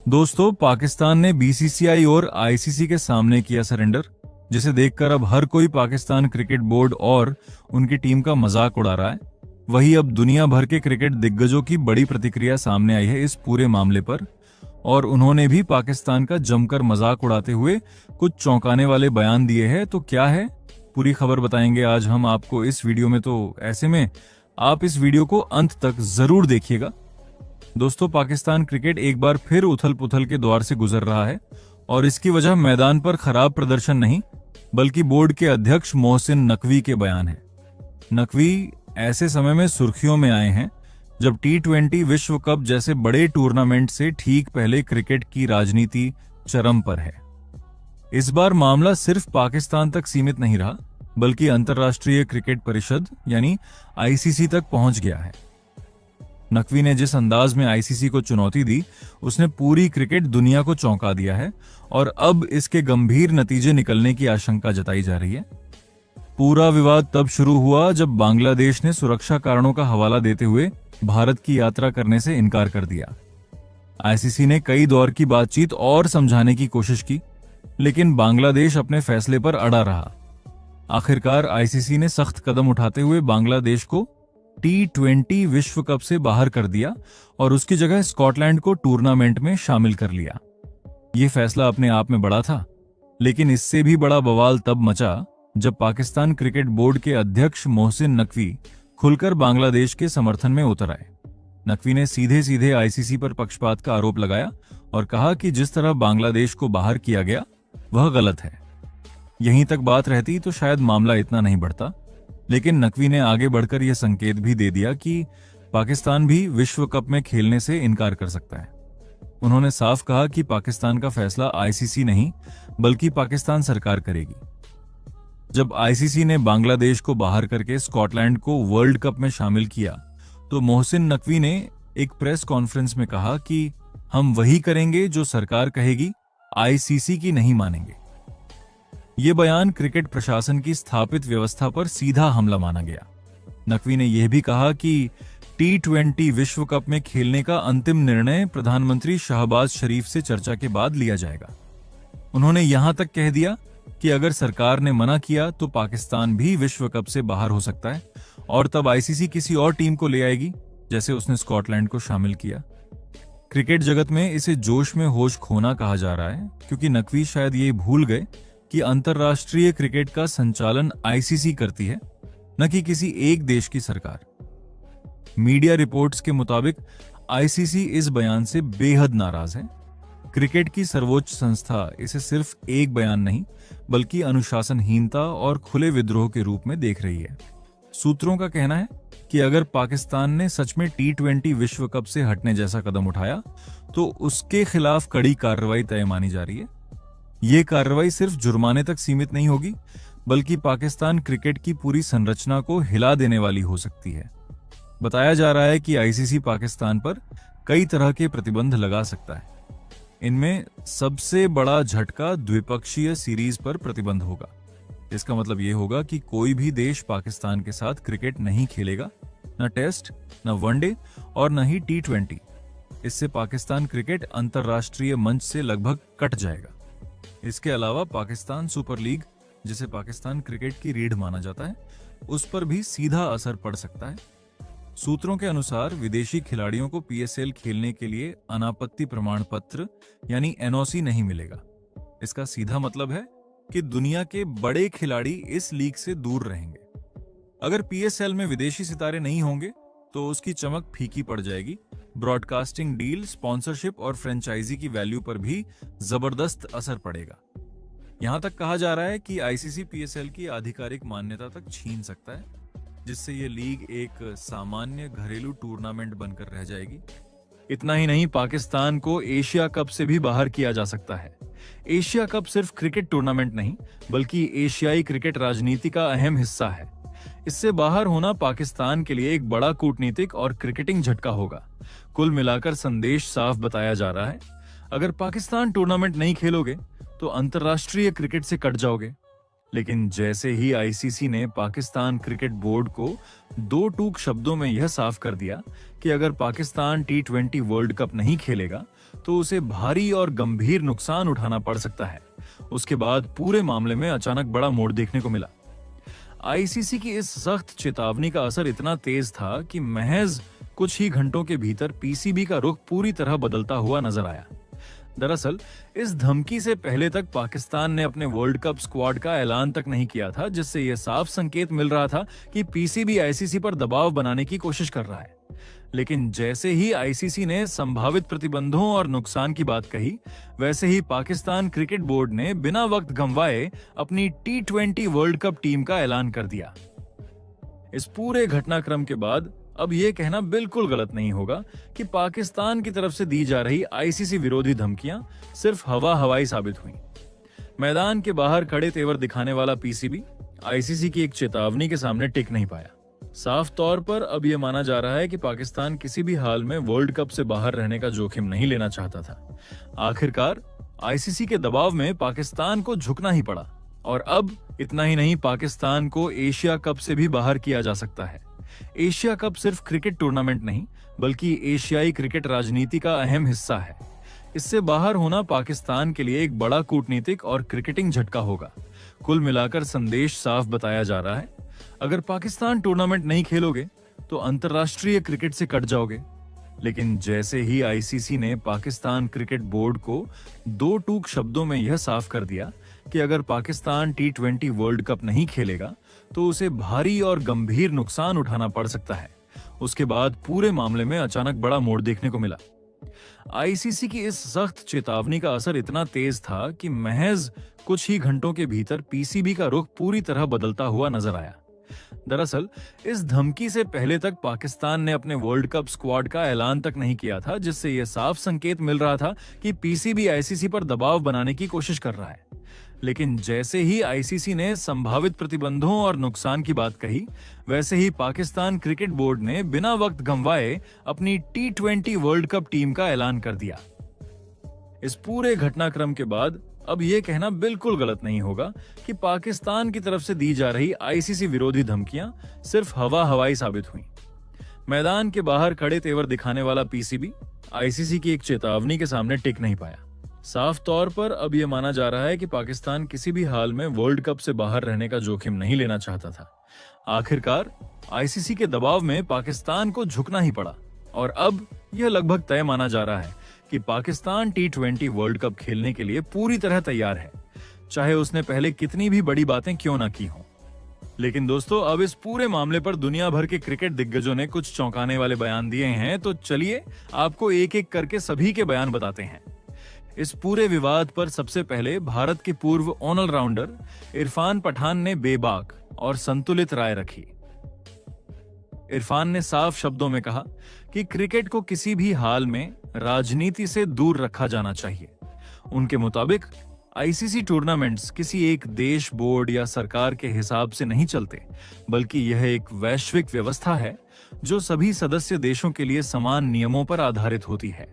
दोस्तों, पाकिस्तान ने बीसीसीआई और आईसीसी के सामने किया सरेंडर, जिसे देखकर अब हर कोई पाकिस्तान क्रिकेट बोर्ड और उनकी टीम का मजाक उड़ा रहा है। वही अब दुनिया भर के क्रिकेट दिग्गजों की बड़ी प्रतिक्रिया सामने आई है इस पूरे मामले पर, और उन्होंने भी पाकिस्तान का जमकर मजाक उड़ाते हुए कुछ चौंकाने वाले बयान दिए हैं। तो क्या है पूरी खबर बताएंगे आज हम आपको इस वीडियो में, तो ऐसे में आप इस वीडियो को अंत तक जरूर देखिएगा। दोस्तों, पाकिस्तान क्रिकेट एक बार फिर उथल पुथल के दौर से गुजर रहा है, और इसकी वजह मैदान पर खराब प्रदर्शन नहीं बल्कि बोर्ड के अध्यक्ष मोहसिन नकवी के बयान है। नकवी ऐसे समय में सुर्खियों में आए हैं जब T20 विश्व कप जैसे बड़े टूर्नामेंट से ठीक पहले क्रिकेट की राजनीति चरम पर है। इस बार मामला सिर्फ पाकिस्तान तक सीमित नहीं रहा, बल्कि अंतर्राष्ट्रीय क्रिकेट परिषद यानी आईसीसी तक पहुंच गया है। नकवी ने जिस अंदाज में आईसीसी को चुनौती दी, उसने पूरी क्रिकेट दुनिया को चौंका दिया है, और अब इसके गंभीर नतीजे निकलने की आशंका जताई जा रही है। पूरा विवाद तब शुरू हुआ जब बांग्लादेश ने सुरक्षा कारणों का हवाला देते हुए भारत की यात्रा करने से इनकार कर दिया। आईसीसी ने कई दौर की बातचीत और समझाने की कोशिश की, लेकिन बांग्लादेश अपने फैसले पर अड़ा रहा। आखिरकार आईसीसी ने सख्त कदम उठाते हुए बांग्लादेश को T20 विश्व कप से बाहर कर दिया और उसकी जगह स्कॉटलैंड को टूर्नामेंट में शामिल कर लिया। यह फैसला अपने आप में बड़ा था, लेकिन इससे भी बड़ा बवाल तब मचा जब पाकिस्तान क्रिकेट बोर्ड के अध्यक्ष मोहसिन नकवी खुलकर बांग्लादेश के समर्थन में उतर आए। नकवी ने सीधे सीधे आईसीसी पर पक्षपात का आरोप लगाया और कहा कि जिस तरह बांग्लादेश को बाहर किया गया वह गलत है। यहीं तक बात रहती तो शायद मामला इतना नहीं बढ़ता, लेकिन नकवी ने आगे बढ़कर यह संकेत भी दे दिया कि पाकिस्तान भी विश्व कप में खेलने से इनकार कर सकता है। उन्होंने साफ कहा कि पाकिस्तान का फैसला आईसीसी नहीं बल्कि पाकिस्तान सरकार करेगी। जब आईसीसी ने बांग्लादेश को बाहर करके स्कॉटलैंड को वर्ल्ड कप में शामिल किया, तो मोहसिन नकवी ने एक प्रेस कॉन्फ्रेंस में कहा कि हम वही करेंगे जो सरकार कहेगी, आईसीसी की नहीं मानेंगे। ये बयान क्रिकेट प्रशासन की स्थापित व्यवस्था पर सीधा हमला माना गया। नकवी ने यह भी कहा कि T20 विश्व कप में खेलने का अंतिम निर्णय प्रधानमंत्री शहबाज शरीफ से चर्चा के बाद लिया जाएगा। उन्होंने यहां तक कह दिया कि अगर सरकार ने मना किया तो पाकिस्तान भी विश्व कप से बाहर हो सकता है, और तब आईसीसी किसी और टीम को ले आएगी, जैसे उसने स्कॉटलैंड को शामिल किया। क्रिकेट जगत में इसे जोश में होश खोना कहा जा रहा है, क्योंकि नकवी शायद ये भूल गए कि अंतर्राष्ट्रीय क्रिकेट का संचालन आईसीसी करती है, न कि किसी एक देश की सरकार। मीडिया रिपोर्ट्स के मुताबिक आईसीसी इस बयान से बेहद नाराज है। क्रिकेट की सर्वोच्च संस्था इसे सिर्फ एक बयान नहीं बल्कि अनुशासनहीनता और खुले विद्रोह के रूप में देख रही है। सूत्रों का कहना है कि अगर पाकिस्तान ने सच में T20 विश्व कप से हटने जैसा कदम उठाया तो उसके खिलाफ कड़ी कार्रवाई तय मानी जा रही है। ये कार्रवाई सिर्फ जुर्माने तक सीमित नहीं होगी, बल्कि पाकिस्तान क्रिकेट की पूरी संरचना को हिला देने वाली हो सकती है। बताया जा रहा है कि आईसीसी पाकिस्तान पर कई तरह के प्रतिबंध लगा सकता है। इनमें सबसे बड़ा झटका द्विपक्षीय सीरीज पर प्रतिबंध होगा। इसका मतलब यह होगा कि कोई भी देश पाकिस्तान के साथ क्रिकेट नहीं खेलेगा, न टेस्ट, न वनडे और न ही T20। इससे पाकिस्तान क्रिकेट अंतर्राष्ट्रीय मंच से लगभग कट जाएगा। इसके अलावा पाकिस्तान सुपर लीग, जिसे पाकिस्तान क्रिकेट की रीढ़ माना जाता है, उस पर भी सीधा असर पड़ सकता है। सूत्रों के अनुसार विदेशी खिलाड़ियों को पीएसएल खेलने के लिए अनापत्ति प्रमाण पत्र यानी एनओसी नहीं मिलेगा। इसका सीधा मतलब है कि दुनिया के बड़े खिलाड़ी इस लीग से दूर रहेंगे। अगर पीएसएल में विदेशी सितारे नहीं होंगे तो उसकी चमक फीकी पड़ जाएगी। ब्रॉडकास्टिंग डील, स्पॉन्सरशिप और फ्रेंचाइजी की वैल्यू पर भी जबरदस्त असर पड़ेगा। यहां तक कहा जा रहा है कि आईसीसी पीएसएल की आधिकारिक मान्यता तक छीन सकता है, जिससे ये लीग एक सामान्य घरेलू टूर्नामेंट बनकर रह जाएगी। इतना ही नहीं, पाकिस्तान को एशिया कप से भी बाहर किया जा सकता है। एशिया कप सिर्फ क्रिकेट टूर्नामेंट नहीं बल्कि एशियाई क्रिकेट राजनीति का अहम हिस्सा है। इससे बाहर होना पाकिस्तान के लिए एक बड़ा कूटनीतिक और क्रिकेटिंग झटका होगा। कुल मिलाकर संदेश साफ बताया जा रहा है, अगर पाकिस्तान टूर्नामेंट नहीं खेलोगे तो अंतर्राष्ट्रीय क्रिकेट से कट जाओगे। लेकिन जैसे ही आईसीसी ने पाकिस्तान क्रिकेट बोर्ड को दो टूक शब्दों में यह साफ कर दिया कि अगर पाकिस्तान T20 वर्ल्ड कप नहीं खेलेगा तो उसे भारी और गंभीर नुकसान उठाना पड़ सकता है। उसके बाद पूरे मामले में अचानक बड़ा मोड़ देखने को मिला। आईसीसी की इस सख्त चेतावनी का असर इतना तेज था कि महज कुछ ही घंटों के भीतर पीसीबी का रुख पूरी तरह बदलता हुआ नजर आया। दरअसल इस धमकी से पहले तक पाकिस्तान ने अपने वर्ल्ड कप स्क्वाड का ऐलान तक नहीं किया था, जिससे यह साफ संकेत मिल रहा था कि पीसीबी आईसीसी पर दबाव बनाने की कोशिश कर रहा है। लेकिन जैसे ही आईसीसी ने संभावित प्रतिबंधों और नुकसान की बात कही, वैसे ही पाकिस्तान क्रिकेट बोर्ड ने बिना वक्त गंवाए अपनी टी20 वर्ल्ड कप टीम का ऐलान कर दिया। इस पूरे घटनाक्रम के बाद अब यह कहना बिल्कुल गलत नहीं होगा कि पाकिस्तान की तरफ से दी जा रही आईसीसी विरोधी धमकियां सिर्फ हवाई साबित हुई। मैदान के बाहर खड़े तेवर दिखाने वाला पीसीबी आईसीसी की एक चेतावनी के सामने टिक नहीं पाया। साफ तौर पर अब यह माना जा रहा है कि पाकिस्तान किसी भी हाल में वर्ल्ड कप से बाहर रहने का जोखिम नहीं लेना चाहता था। आखिरकार आईसीसी के दबाव में पाकिस्तान को झुकना ही पड़ा, और अब इतना ही नहीं, पाकिस्तान को एशिया कप से भी बाहर किया जा सकता है। एशिया कप सिर्फ क्रिकेट टूर्नामेंट नहीं, बल्कि एशियाई क्रिकेट राजनीति का अहम हिस्सा है। इससे बाहर होना पाकिस्तान के लिए एक बड़ा कूटनीतिक और क्रिकेटिंग झटका होगा। कुल मिलाकर संदेश साफ बताया जा रहा है, अगर पाकिस्तान टूर्नामेंट नहीं खेलोगे तो अंतर्राष्ट्रीय क्रिकेट से कट जाओगे। लेकिन जैसे ही आईसीसी ने पाकिस्तान क्रिकेट बोर्ड को दो टूक शब्दों में यह साफ कर दिया कि अगर पाकिस्तान टी20 वर्ल्ड कप नहीं खेलेगा तो उसे भारी और गंभीर नुकसान उठाना पड़ सकता है, उसके बाद पूरे मामले में अचानक बड़ा मोड़ देखने को मिला। आईसीसी की इस सख्त चेतावनी का असर इतना तेज था कि महज कुछ ही घंटों के भीतर पीसीबी का रुख पूरी तरह बदलता हुआ नजर आया। दरअसल इस धमकी से पहले तक पाकिस्तान ने अपने वर्ल्ड कप स्क्वाड का ऐलान तक नहीं किया था, जिससे यह साफ संकेत मिल रहा था कि पीसीबी आईसीसी पर दबाव बनाने की कोशिश कर रहा है। लेकिन जैसे ही आईसीसी ने संभावित प्रतिबंधों और नुकसान की बात कही, वैसे ही पाकिस्तान क्रिकेट बोर्ड ने बिना वक्त गंवाए अपनी टी20 वर्ल्ड कप टीम का ऐलान कर दिया। इस पूरे घटनाक्रम के बाद अब यह कहना बिल्कुल गलत नहीं होगा कि पाकिस्तान की तरफ से दी जा रही आईसीसी विरोधी धमकियां सिर्फ हवाई साबित हुई। मैदान के बाहर खड़े तेवर दिखाने वाला पीसीबी आईसीसी की एक चेतावनी के सामने टिक नहीं पाया। साफ तौर पर अब यह माना जा रहा है कि पाकिस्तान किसी भी हाल में वर्ल्ड कप से बाहर रहने का जोखिम नहीं लेना चाहता था। आखिरकार आईसीसी के दबाव में पाकिस्तान को झुकना ही पड़ा, और अब यह लगभग तय माना जा रहा है कि पाकिस्तान टी20 वर्ल्ड कप खेलने के लिए पूरी तरह तैयार है, चाहे उसने पहले कितनी भी बड़ी बातें क्यों ना की हों। लेकिन दोस्तों, अब इस पूरे मामले पर दुनिया भर के क्रिकेट दिग्गजों ने कुछ चौंकाने वाले बयान दिए हैं, तो चलिए आपको एक एक करके सभी के बयान बताते हैं। इस पूरे विवाद पर सबसे पहले भारत के पूर्व ऑलराउंडर इरफान पठान ने बेबाक और संतुलित राय रखी। इरफान ने साफ शब्दों में कहा कि क्रिकेट को किसी भी हाल में राजनीति से दूर रखा जाना चाहिए। उनके मुताबिक आईसीसी टूर्नामेंट्स किसी एक देश, बोर्ड या सरकार के हिसाब से नहीं चलते, बल्कि यह एक वैश्विक व्यवस्था है जो सभी सदस्य देशों के लिए समान नियमों पर आधारित होती है।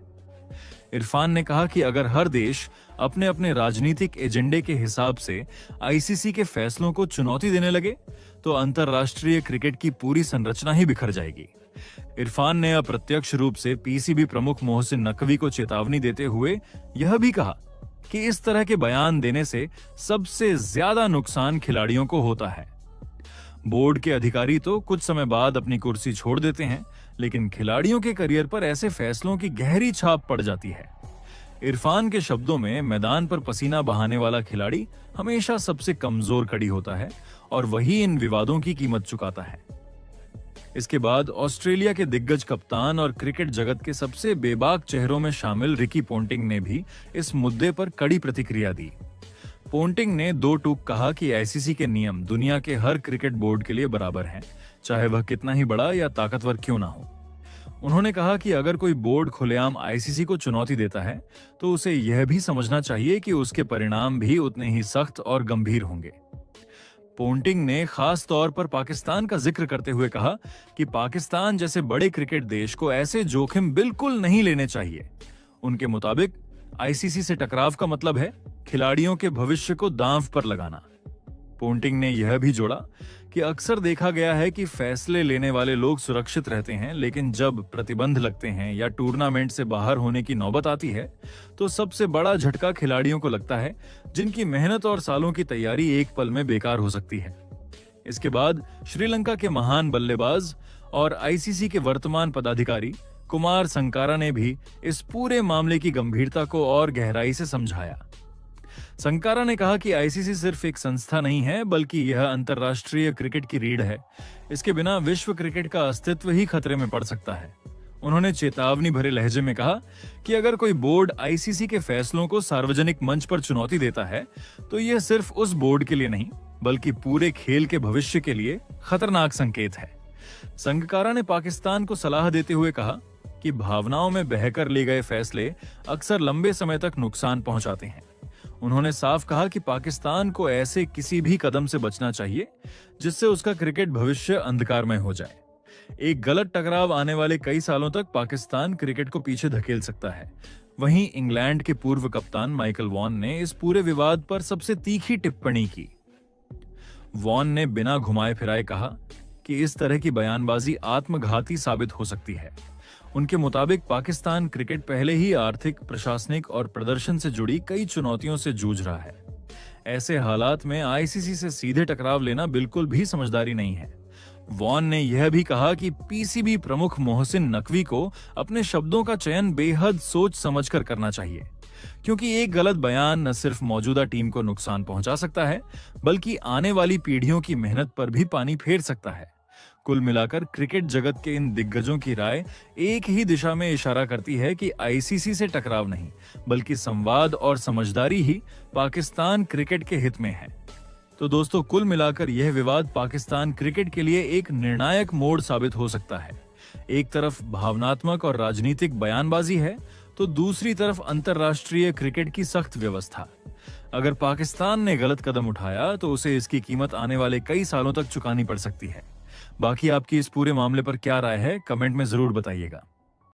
इरफान ने कहा कि अगर हर देश अपने अपने राजनीतिक एजेंडे के हिसाब से आईसीसी के फैसलों को चुनौती देने लगे तो अंतर्राष्ट्रीय क्रिकेट की पूरी संरचना ही बिखर जाएगी। इरफान ने अप्रत्यक्ष रूप से पीसीबी प्रमुख मोहसिन नकवी को चेतावनी देते हुए यह भी कहा कि इस तरह के बयान देने से सबसे ज्यादा नुकसान खिलाड़ियों को होता है। बोर्ड के अधिकारी तो कुछ समय बाद अपनी कुर्सी छोड़ देते हैं, लेकिन खिलाड़ियों के करियर पर ऐसे फैसलों की गहरी छाप पड़ जाती है। इरफान के शब्दों में मैदान पर पसीना बहाने वाला खिलाड़ी हमेशा सबसे कमजोर कड़ी होता है और वही इन विवादों की कीमत चुकाता है। इसके बाद ऑस्ट्रेलिया के दिग्गज कप्तान और क्रिकेट जगत के सबसे बेबाक चेहरों में शामिल रिकी पोंटिंग ने भी इस मुद्दे पर कड़ी प्रतिक्रिया दी। पोंटिंग ने दो टूक कहा कि आईसीसी के नियम दुनिया के हर क्रिकेट बोर्ड के लिए बराबर हैं, चाहे वह कितना ही बड़ा या ताकतवर क्यों ना हो। उन्होंने कहा कि अगर कोई बोर्ड खुलेआम आईसीसी को चुनौती देता है तो उसे यह भी समझना चाहिए कि उसके परिणाम भी उतने ही सख्त और गंभीर होंगे। पोंटिंग ने खास तौर पर पाकिस्तान का जिक्र करते हुए कहा कि पाकिस्तान जैसे बड़े क्रिकेट देश को ऐसे जोखिम बिल्कुल नहीं लेने चाहिए। उनके मुताबिक आईसीसी से टकराव का मतलब है खिलाड़ियों के भविष्य को दांव पर लगाना। पोंटिंग ने यह भी जोड़ा कि अक्सर देखा गया है कि फैसले लेने वाले लोग सुरक्षित रहते हैं, लेकिन जब प्रतिबंध लगते हैं या टूर्नामेंट से बाहर होने की नौबत आती है तो सबसे बड़ा झटका खिलाड़ियों को लगता है, जिनकी मेहनत और सालों की तैयारी एक पल में बेकार हो सकती है। इसके बाद श्रीलंका के महान बल्लेबाज और आईसीसी के वर्तमान पदाधिकारी कुमार संकारा ने भी इस पूरे मामले की गंभीरता को और गहराई से समझाया। संकारा ने कहा कि आईसीसी सिर्फ एक संस्था नहीं है, बल्कि यह अंतर्राष्ट्रीय क्रिकेट की रीढ़ है। इसके बिना विश्व क्रिकेट का अस्तित्व ही खतरे में पड़ सकता है। उन्होंने चेतावनी भरे लहजे में कहा कि अगर कोई बोर्ड आईसीसी के फैसलों को सार्वजनिक मंच पर चुनौती देता है तो यह सिर्फ उस बोर्ड के लिए नहीं, बल्कि पूरे खेल के भविष्य के लिए खतरनाक संकेत है। संकारा ने पाकिस्तान को सलाह देते हुए कहा कि भावनाओं में बहकर लिए गए फैसले अक्सर लंबे समय तक नुकसान पहुंचाते हैं। उन्होंने साफ कहा कि पाकिस्तान को ऐसे किसी भी कदम से बचना चाहिए जिससे उसका क्रिकेट भविष्य अंधकारमय हो जाए। एक गलत टकराव आने वाले कई सालों तक पाकिस्तान क्रिकेट को पीछे धकेल सकता है। वहीं इंग्लैंड के पूर्व कप्तान माइकल वॉन ने इस पूरे विवाद पर सबसे तीखी टिप्पणी की। वॉन ने बिना घुमाए फिराए कहा कि इस तरह की बयानबाजी आत्मघाती साबित हो सकती है। उनके मुताबिक पाकिस्तान क्रिकेट पहले ही आर्थिक, प्रशासनिक और प्रदर्शन से जुड़ी कई चुनौतियों से जूझ रहा है। ऐसे हालात में आईसीसी से सीधे टकराव लेना बिल्कुल भी समझदारी नहीं है। वॉन ने यह भी कहा कि पीसीबी प्रमुख मोहसिन नकवी को अपने शब्दों का चयन बेहद सोच समझकर करना चाहिए, क्योंकि एक गलत बयान न सिर्फ मौजूदा टीम को नुकसान पहुंचा सकता है, बल्कि आने वाली पीढ़ियों की मेहनत पर भी पानी फेर सकता है। कुल मिलाकर क्रिकेट जगत के इन दिग्गजों की राय एक ही दिशा में इशारा करती है कि आईसीसी से टकराव नहीं, बल्कि संवाद और समझदारी ही पाकिस्तान क्रिकेट के हित में है। तो दोस्तों, कुल मिलाकर यह विवाद पाकिस्तान क्रिकेट के लिए एक निर्णायक मोड़ साबित हो सकता है। एक तरफ भावनात्मक और राजनीतिक बयानबाजी है, तो दूसरी तरफ अंतर्राष्ट्रीय क्रिकेट की सख्त व्यवस्था। अगर पाकिस्तान ने गलत कदम उठाया तो उसे इसकी कीमत आने वाले कई सालों तक चुकानी पड़ सकती है। बाकी आपकी इस पूरे मामले पर क्या राय है, कमेंट में जरूर बताइएगा।